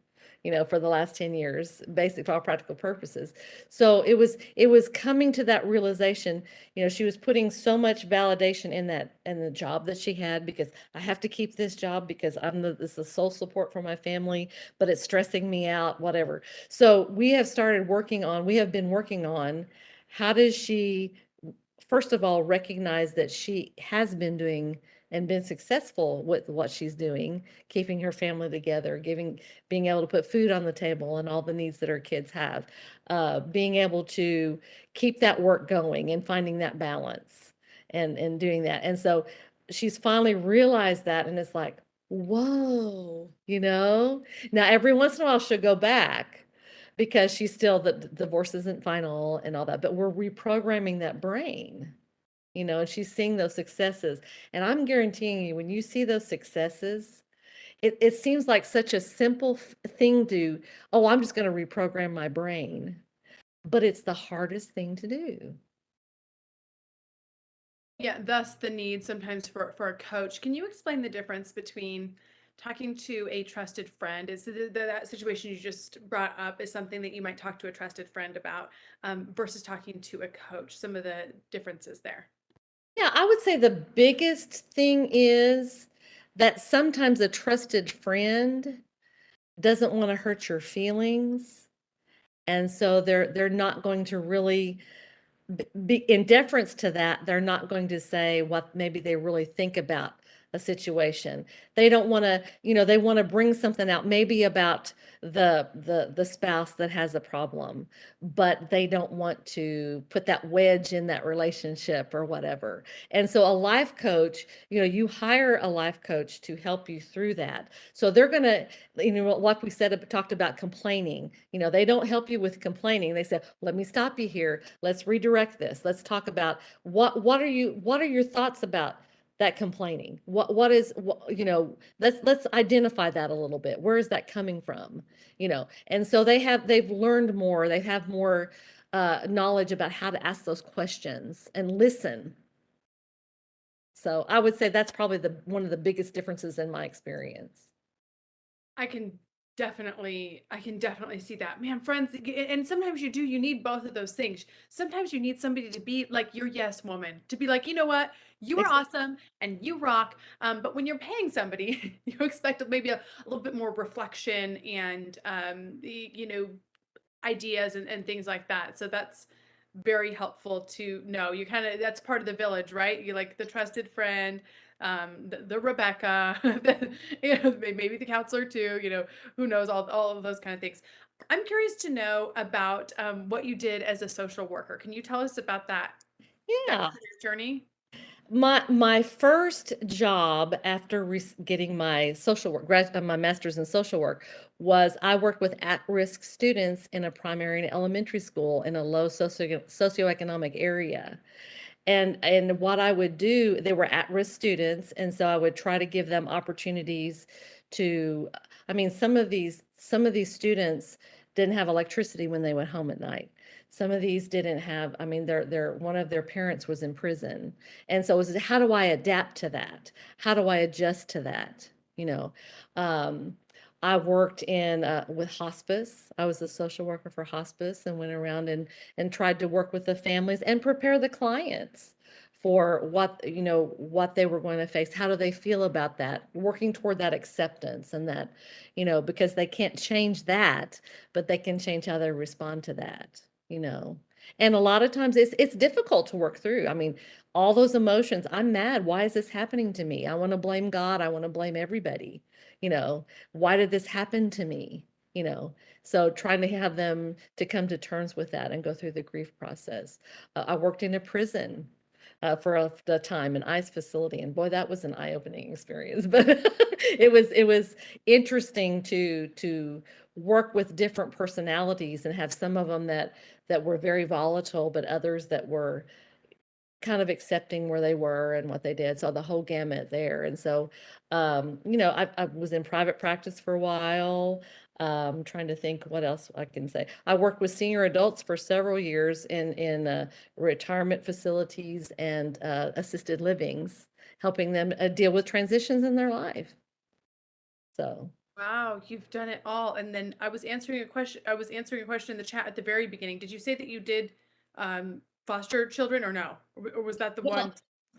for the last 10 years, basic for all practical purposes. So it was coming to that realization. She was putting so much validation in the job that she had, because I have to keep this job because this is the sole support for my family, but it's stressing me out, whatever. So we have been working on, how does she, first of all, recognize that she has been doing and been successful with what she's doing, keeping her family together, being able to put food on the table and all the needs that her kids have, being able to keep that work going and finding that balance, and doing that. And so she's finally realized that, and it's like, whoa, Now every once in a while she'll go back, because she's still, the divorce isn't final and all that, but we're reprogramming that brain, and she's seeing those successes. And I'm guaranteeing you, when you see those successes, it seems like such a simple thing to, oh, I'm just going to reprogram my brain, but it's the hardest thing to do. Yeah, thus the need sometimes for a coach. Can you explain the difference between talking to a trusted friend? Is that situation you just brought up is something that you might talk to a trusted friend about, versus talking to a coach? Some of the differences there. Yeah, I would say the biggest thing is that sometimes a trusted friend doesn't want to hurt your feelings. And so they're not going to really in deference to that, they're not going to say what maybe they really think about a situation. They don't want to, they want to bring something out maybe about the spouse that has a problem, but they don't want to put that wedge in that relationship or whatever. And so a life coach, you hire a life coach to help you through that. So they're going to, like we said, talked about complaining. They don't help you with complaining. They say, let me stop you here. Let's redirect this. Let's talk about what are your thoughts about that complaining? Let's identify that a little bit. Where is that coming from? And so they've learned more. They have more knowledge about how to ask those questions and listen. So I would say that's probably one of the biggest differences in my experience. I can definitely see that. Man, friends, and sometimes you need both of those things. Sometimes you need somebody to be like your yes woman, to be like, you know what, you are awesome and you rock. But when you're paying somebody, you expect maybe a little bit more reflection and ideas and things like that. So that's very helpful to know. You kind of, that's part of the village, right? You like the trusted friend, the Rebecca, maybe the counselor too, who knows, all of those kind of things. I'm curious to know about what you did as a social worker. Can you tell us about that Yeah. career journey? My first job after getting my my master's in social work, was I worked with at-risk students in a primary and elementary school in a low socioeconomic area. And what I would do, they were at-risk students, and so I would try to give them opportunities to, I mean, some of these students didn't have electricity when they went home at night. Some of these didn't have, I mean, one of their parents was in prison. And so it was, how do I adapt to that? How do I adjust to that? You know, um, I worked in with hospice. I was a social worker for hospice, and went around and tried to work with the families and prepare the clients for what they were going to face. How do they feel about that? Working toward that acceptance, and that, because they can't change that, but they can change how they respond to that, you know. And a lot of times it's difficult to work through. I mean, all those emotions. I'm mad. Why is this happening to me? I want to blame God. I want to blame everybody. You know, why did this happen to me? you know. So trying to have them to come to terms with that and go through the grief process. I worked in a prison for a time, an ICE facility, and boy, that was an eye-opening experience. But it was interesting to work with different personalities and have some of them that were very volatile, but others that were kind of accepting where they were and what they did. So the whole gamut there. And so, I was in private practice for a while. Trying to think what else I can say. I worked with senior adults for several years in retirement facilities and assisted livings, helping them deal with transitions in their life. So. Wow, you've done it all. And then I was answering a question in the chat at the very beginning. Did you say that you did foster children or no? Or was that the Well, one?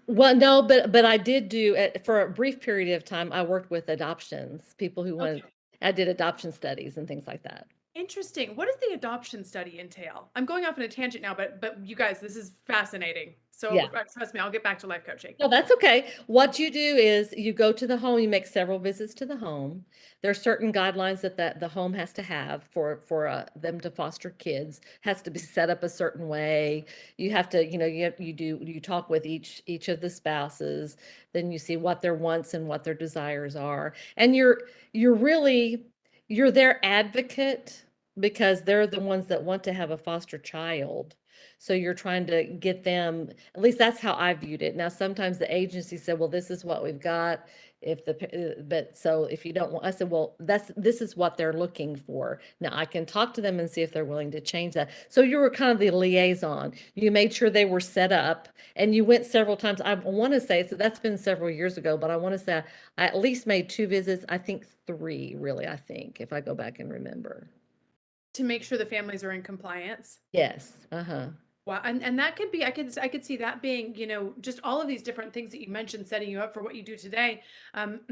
well, no, but I did do for a brief period of time. I worked with adoptions, people who wanted. Okay. I did adoption studies and things like that. Interesting. What does the adoption study entail? I'm going off on a tangent now, but you guys, this is fascinating. So Yeah. trust me, I'll get back to life coaching. No, that's okay. What you do is you go to the home, you make several visits to the home. There are certain guidelines that the home has to have for them to foster kids, has to be set up a certain way. You have to, you talk with each of the spouses, then you see what their wants and what their desires are. And you're really you're their advocate because they're the ones that want to have a foster child. So you're trying to get them, at least that's how I viewed it. Now, sometimes the agency said, well, this is what we've got. But so if you don't want, I said, well, this is what they're looking for. Now I can talk to them and see if they're willing to change that. So you were kind of the liaison. You made sure they were set up and you went several times. I want to say, so that's been several years ago, but I want to say I at least made 2 visits. I think three, really, I think, if I go back and remember. To make sure the families are in compliance. Yes. Uh-huh. Wow, and that could be I could see that being, just all of these different things that you mentioned setting you up for what you do today,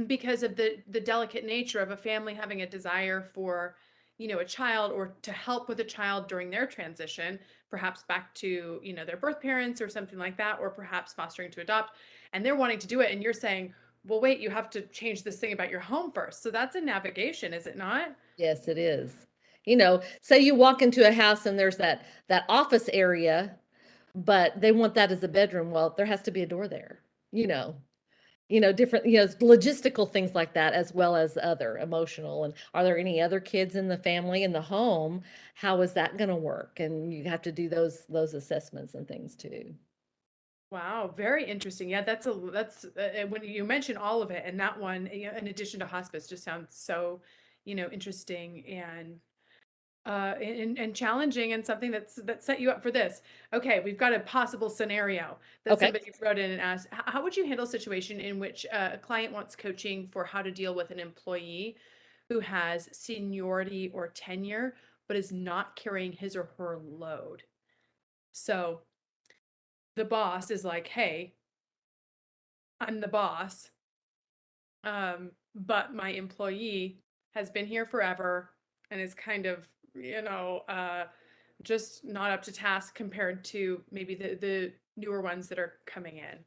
because of the delicate nature of a family having a desire for, a child or to help with a child during their transition, perhaps back to, their birth parents or something like that, or perhaps fostering to adopt, and they're wanting to do it, and you're saying, well, wait, you have to change this thing about your home first. So that's a navigation, is it not? Yes, it is. Say you walk into a house and there's that office area, but they want that as a bedroom. Well, there has to be a door there. Different, logistical things like that, as well as other emotional. And are there any other kids in the family in the home? How is that going to work? And you have to do those assessments and things too. Wow, very interesting. Yeah, that's when you mention all of it, and that one, in addition to hospice, just sounds so, interesting and challenging, and something that set you up for this. Okay, we've got a possible scenario that Okay. somebody wrote in and asked, how would you handle a situation in which a client wants coaching for how to deal with an employee who has seniority or tenure but is not carrying his or her load? So the boss is like, hey, I'm the boss. But my employee has been here forever and is kind of, just not up to task compared to maybe the newer ones that are coming in.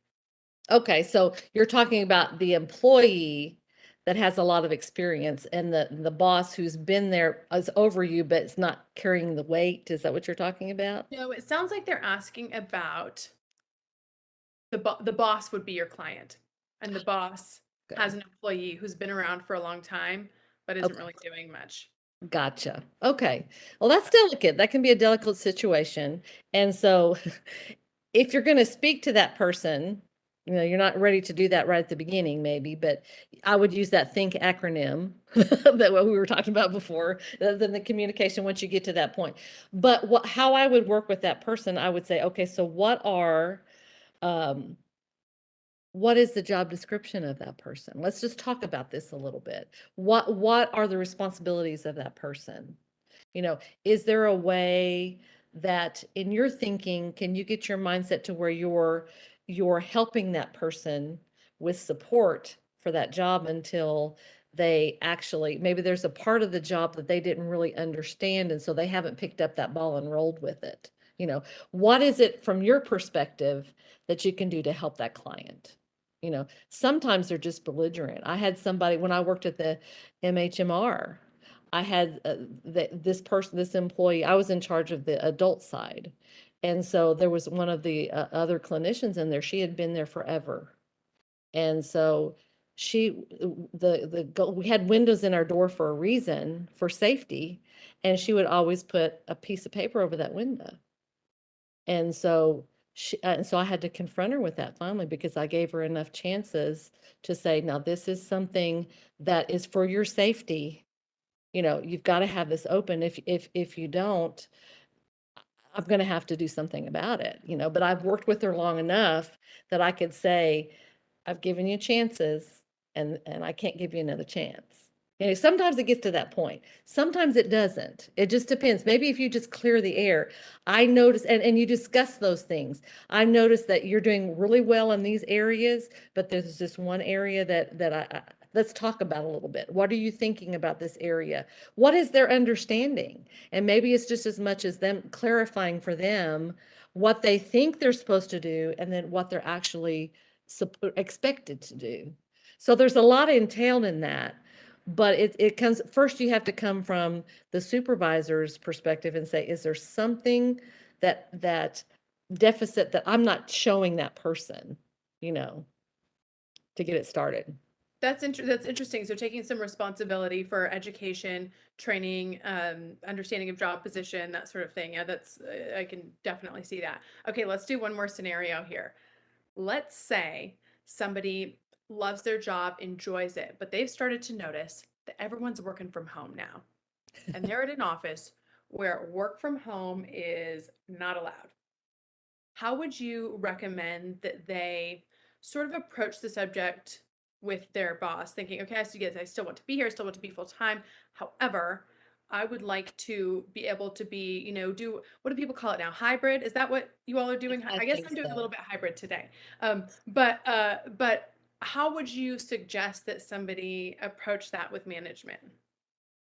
Okay, so you're talking about the employee that has a lot of experience and the boss who's been there is over you, but it's not carrying the weight. Is that what you're talking about? No, it sounds like they're asking about the boss would be your client, and the boss has Okay. an employee who's been around for a long time but isn't Okay. really doing much. Gotcha. Okay. Well, that's delicate. That can be a delicate situation. And so if you're going to speak to that person, you're not ready to do that right at the beginning, maybe, but I would use that think acronym that what we were talking about before, then the communication once you get to that point. But how I would work with that person, I would say, okay, so um, what is the job description of that person? Let's just talk about this a little bit. What are the responsibilities of that person? Is there a way that in your thinking, can you get your mindset to where you're helping that person with support for that job until they actually, maybe there's a part of the job that they didn't really understand, and so they haven't picked up that ball and rolled with it. What is it from your perspective that you can do to help that client? Sometimes they're just belligerent. I had somebody when I worked at the MHMR. I had this employee, I was in charge of the adult side. And so there was one of the other clinicians in there. She had been there forever. And so we had windows in our door for a reason, for safety. And she would always put a piece of paper over that window. And so I had to confront her with that finally, because I gave her enough chances to say, now this is something that is for your safety. You've got to have this open. If you don't, I'm going to have to do something about it, but I've worked with her long enough that I could say, I've given you chances, and I can't give you another chance. Sometimes it gets to that point. Sometimes it doesn't. It just depends. Maybe if you just clear the air. I notice, and you discuss those things. I notice that you're doing really well in these areas, but there's this one area that let's talk about a little bit. What are you thinking about this area? What is their understanding? And maybe it's just as much as them clarifying for them what they think they're supposed to do, and then what they're actually expected to do. So there's a lot entailed in that, but it comes first. You have to come from the supervisor's perspective and say, is there something that deficit that I'm not showing that person, you know, to get it started. That's interesting. So taking some responsibility for education, training, understanding of job position, that sort of thing. Yeah, that's I can definitely see that. Okay, let's do one more scenario here. Let's say somebody loves their job, enjoys it, but they've started to notice that everyone's working from home now. And they're at an office where work from home is not allowed. How would you recommend that they sort of approach the subject with their boss, thinking, okay, I still want to be here, I still want to be full time. However, I would like to be able to be, do what do people call it now? Hybrid? Is that what you all are doing? I I guess think I'm doing a little so. bit hybrid today. But how would you suggest that somebody approach that with management?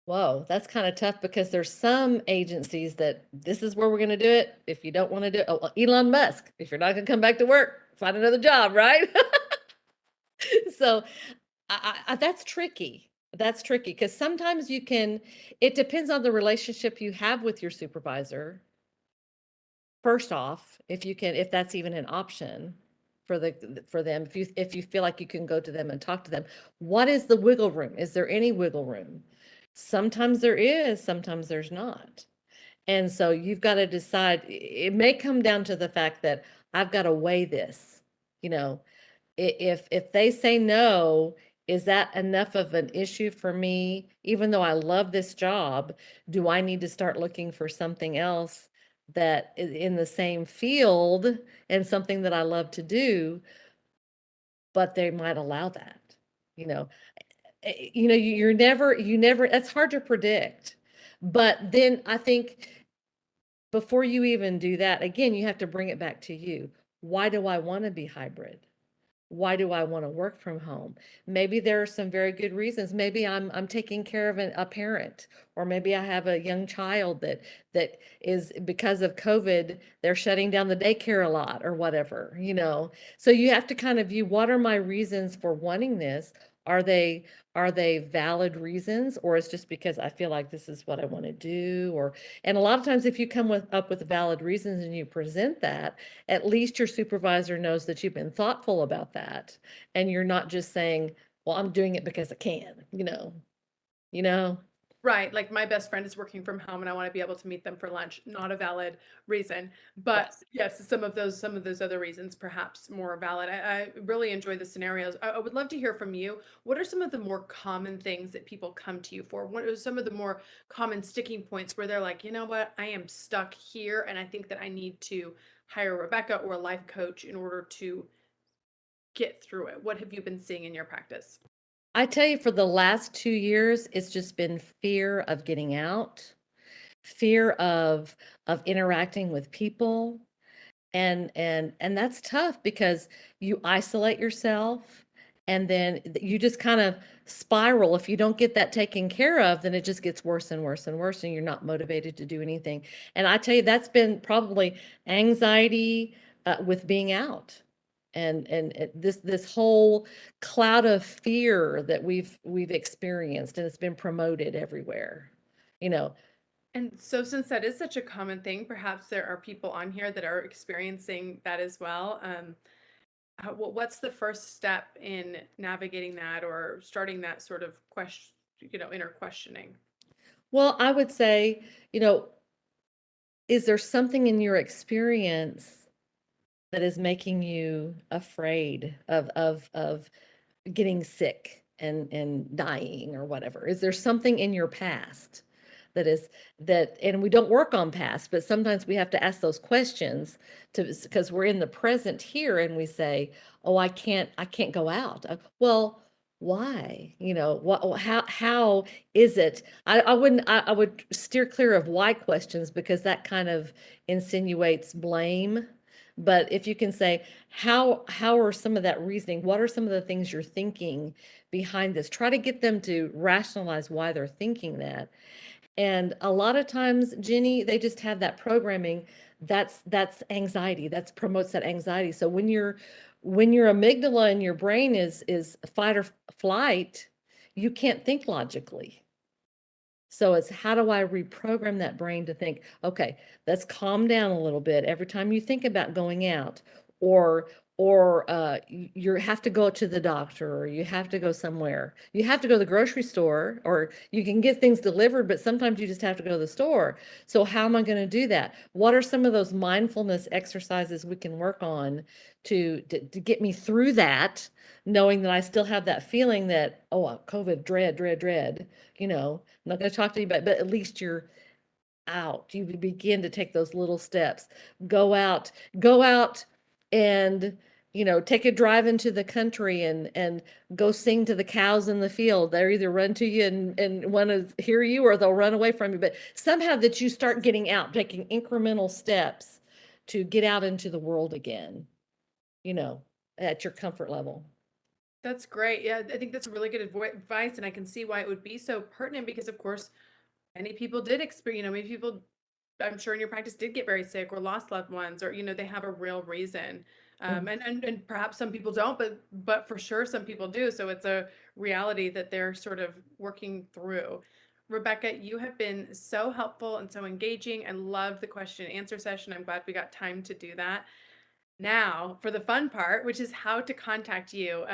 Whoa, that's kind of tough, because there's some agencies that this is where we're going to do it. If you don't want to do it, oh, well, Elon Musk, if you're not going to come back to work, find another job, right? So that's tricky. That's tricky, because sometimes it depends on the relationship you have with your supervisor. First off, if that's even an option for them, if you feel like you can go to them and talk to them, what is the wiggle room? Is there any wiggle room? Sometimes there is, sometimes there's not. And so you've got to decide. It may come down to the fact that I've got to weigh this. You know, if they say no, is that enough of an issue for me? Even though I love this job, do I need to start looking for something else that is in the same field and something that I love to do, but they might allow that, you know? You never, that's hard to predict. But then I think before you even do that, again, you have to bring it back to you. Why do I want to be hybrid? Why do I want to work from home? Maybe there are some very good reasons. Maybe I'm taking care of a parent, or maybe I have a young child that is, because of COVID, they're shutting down the daycare a lot or whatever. So you have to kind of view, what are my reasons for wanting this? Are they are they valid reasons, or it's just because I feel like this is what I want to do? And a lot of times, if you come up with valid reasons and you present that, at least your supervisor knows that you've been thoughtful about that, and you're not just saying, well, I'm doing it because I can, you know. Right, like my best friend is working from home and I want to be able to meet them for lunch. Not a valid reason, but Yes. yes, some of those other reasons perhaps more valid. I really enjoy the scenarios. I would love to hear from you. What are some of the more common things that people come to you for? What are some of the more common sticking points where they're like, you know what, I am stuck here and I think that I need to hire Rebecca or a life coach in order to get through it? What have you been seeing in your practice? I tell you, for the last 2 years, it's just been fear of getting out, fear of interacting with people. And that's tough, because you isolate yourself, and then you just kind of spiral. If you don't get that taken care of, then it just gets worse and worse and worse, and you're not motivated to do anything. And I tell you, that's been probably anxiety with being out. this whole cloud of fear that we've experienced, and it's been promoted everywhere, you know. And so, since that is such a common thing, perhaps there are people on here that are experiencing that as well. What's the first step in navigating that or starting that sort of question, inner questioning? Well, I would say, you know, is there something in your experience that is making you afraid of getting sick and dying or whatever? Is there something in your past that is that, and we don't work on past, but sometimes we have to ask those questions to, because we're in the present here and we say, oh, I can't go out. Well, why? What, how is it? I would steer clear of why questions, because that kind of insinuates blame. But if you can say, how are some of that reasoning? What are some of the things you're thinking behind this? Try to get them to rationalize why they're thinking that. And a lot of times, Jenny, they just have that programming. That's anxiety. That promotes that anxiety. So when your amygdala in your brain is fight or flight, you can't think logically. So it's, how do I reprogram that brain to think, okay, let's calm down a little bit every time you think about going out, or you have to go to the doctor, or you have to go somewhere. You have to go to the grocery store, or you can get things delivered, but sometimes you just have to go to the store. So how am I going to do that? What are some of those mindfulness exercises we can work on to get me through that, knowing that I still have that feeling that, oh, COVID, dread, dread, dread, I'm not going to talk to you about, but at least you're out. You begin to take those little steps. Go out and, take a drive into the country and go sing to the cows in the field. They'll either run to you and want to hear you, or they'll run away from you. But somehow that you start getting out, taking incremental steps to get out into the world again, you know, at your comfort level. That's great. Yeah, I think that's really good advice, and I can see why it would be so pertinent because, of course, many people did experience, many people, I'm sure in your practice, did get very sick or lost loved ones, or they have a real reason. Mm. And perhaps some people don't, but for sure some people do. So it's a reality that they're sort of working through. Rebecca, you have been so helpful and so engaging. I loved the question and answer session. I'm glad we got time to do that. Now, for the fun part, which is how to contact you.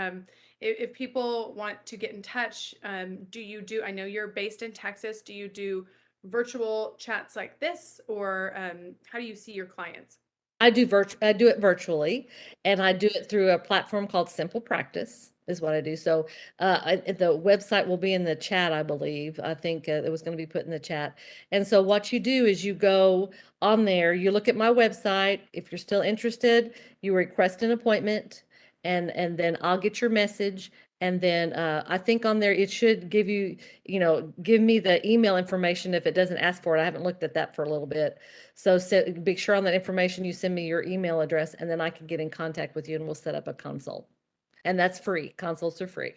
If people want to get in touch, I know you're based in Texas, do you do virtual chats like this, or how do you see your clients? I do it virtually, and I do it through a platform called Simple Practice is what I do. So the website will be in the chat, I believe. I think it was going to be put in the chat. And so what you do is you go on there, you look at my website. If you're still interested, you request an appointment, and then I'll get your message. And then I think on there it should give you, give me the email information if it doesn't ask for it. I haven't looked at that for a little bit. So be sure on that information you send me your email address, and then I can get in contact with you and we'll set up a consult. And that's free. Consults are free.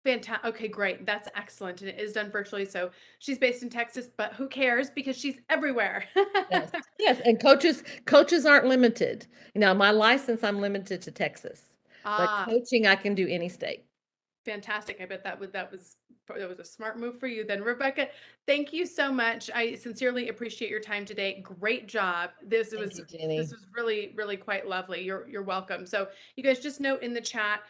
Fantastic. Okay, great. That's excellent. And it is done virtually. So she's based in Texas, but who cares because she's everywhere. Yes. Yes. And coaches aren't limited. My license, I'm limited to Texas, but Ah, coaching, I can do any state. fantastic. I bet that was a smart move for you then. Rebecca, thank you so much. I sincerely appreciate your time today. Great job. This Thank was you, this Jenny. was really, really quite lovely. You're welcome. So you guys just note in the chat,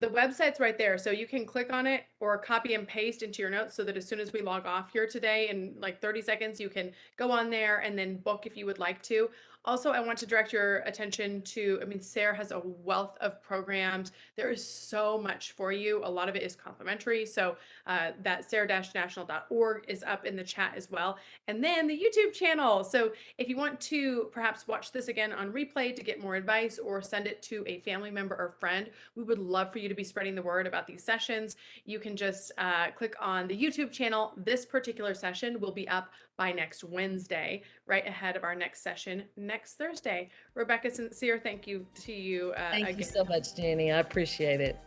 the website's right there. So you can click on it or copy and paste into your notes so that as soon as we log off here today in like 30 seconds, you can go on there and then book if you would like to. Also, I want to direct your attention to, SARE has a wealth of programs. There is so much for you. A lot of it is complimentary. So that sare-national.org is up in the chat as well. And then the YouTube channel. So if you want to perhaps watch this again on replay to get more advice or send it to a family member or friend, we would love for you to be spreading the word about these sessions. You can just click on the YouTube channel. This particular session will be up by next Wednesday, right ahead of our next session next Thursday. Rebecca, sincere thank you to you Thank you again. so much, Jenny. I appreciate it.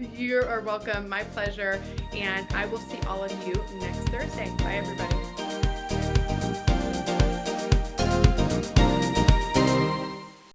You are welcome. My pleasure. And I will see all of you next Thursday. Bye, everybody.